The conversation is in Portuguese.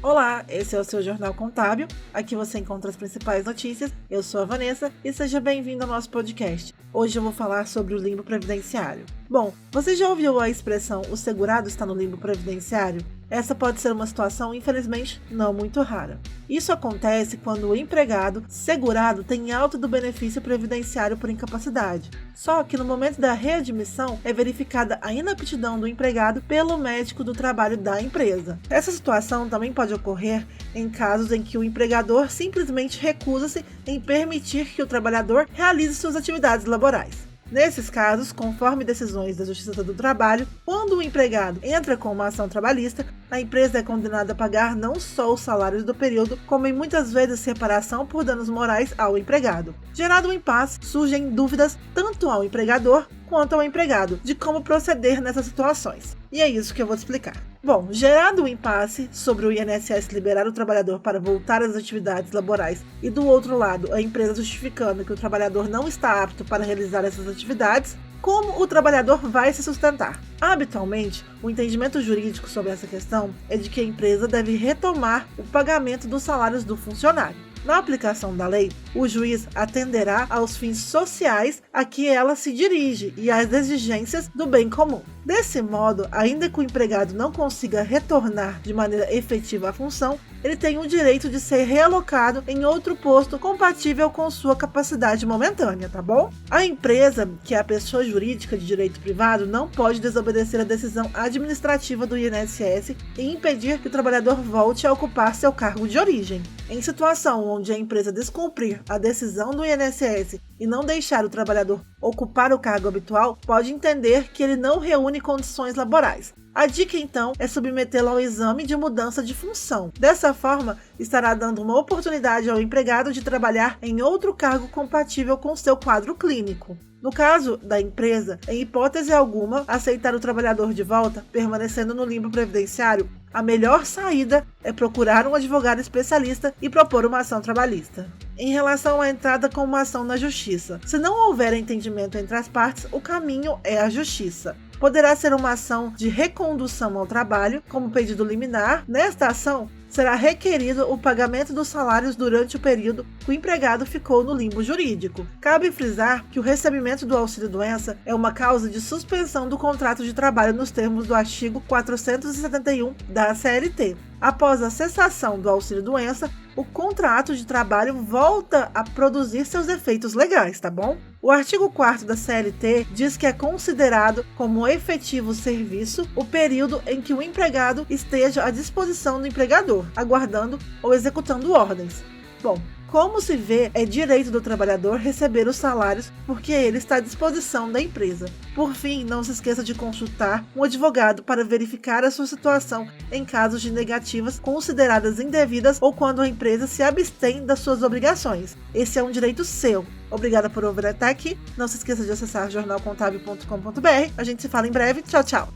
Olá, esse é o seu Jornal Contábil. Aqui você encontra as principais notícias. Eu sou a Vanessa e seja bem-vindo ao nosso podcast. Hoje eu vou falar sobre o limbo previdenciário. Bom, você já ouviu a expressão "o segurado está no limbo previdenciário"? Essa pode ser uma situação, infelizmente, não muito rara. Isso acontece quando o empregado segurado tem alta do benefício previdenciário por incapacidade. Só que no momento da readmissão é verificada a inaptidão do empregado pelo médico do trabalho da empresa. Essa situação também pode ocorrer em casos em que o empregador simplesmente recusa-se em permitir que o trabalhador realize suas atividades laborais. Nesses casos, conforme decisões da Justiça do Trabalho, quando o empregado entra com uma ação trabalhista, a empresa é condenada a pagar não só os salários do período, como em muitas vezes reparação por danos morais ao empregado. Gerado um impasse, surgem dúvidas tanto ao empregador quanto ao empregado de como proceder nessas situações. E é isso que eu vou te explicar. Bom, gerado o impasse sobre o INSS liberar o trabalhador para voltar às atividades laborais e do outro lado a empresa justificando que o trabalhador não está apto para realizar essas atividades, como o trabalhador vai se sustentar? Habitualmente, o entendimento jurídico sobre essa questão é de que a empresa deve retomar o pagamento dos salários do funcionário. Na aplicação da lei, o juiz atenderá aos fins sociais a que ela se dirige e às exigências do bem comum. Desse modo, ainda que o empregado não consiga retornar de maneira efetiva à função, ele tem o direito de ser realocado em outro posto compatível com sua capacidade momentânea, tá bom? A empresa, que é a pessoa jurídica de direito privado, não pode desobedecer a decisão administrativa do INSS e impedir que o trabalhador volte a ocupar seu cargo de origem. Em situação onde a empresa descumprir a decisão do INSS e não deixar o trabalhador ocupar o cargo habitual, pode entender que ele não reúne condições laborais. A dica, então, é submetê-lo ao exame de mudança de função. Dessa forma, estará dando uma oportunidade ao empregado de trabalhar em outro cargo compatível com seu quadro clínico. No caso da empresa, em hipótese alguma, aceitar o trabalhador de volta, permanecendo no limbo previdenciário, a melhor saída é procurar um advogado especialista e propor uma ação trabalhista. Em relação à entrada com uma ação na justiça, se não houver entendimento entre as partes, o caminho é a justiça. Poderá ser uma ação de recondução ao trabalho, como pedido liminar. Nesta ação, será requerido o pagamento dos salários durante o período que o empregado ficou no limbo jurídico. Cabe frisar que o recebimento do auxílio-doença é uma causa de suspensão do contrato de trabalho nos termos do artigo 471 da CLT. Após a cessação do auxílio-doença, o contrato de trabalho volta a produzir seus efeitos legais, tá bom? O artigo 4º da CLT diz que é considerado como efetivo serviço o período em que o empregado esteja à disposição do empregador, aguardando ou executando ordens. Bom, como se vê, é direito do trabalhador receber os salários porque ele está à disposição da empresa. Por fim, não se esqueça de consultar um advogado para verificar a sua situação em casos de negativas consideradas indevidas ou quando a empresa se abstém das suas obrigações. Esse é um direito seu. Obrigada por ouvir até aqui. Não se esqueça de acessar jornalcontábil.com.br. A gente se fala em breve. Tchau, tchau!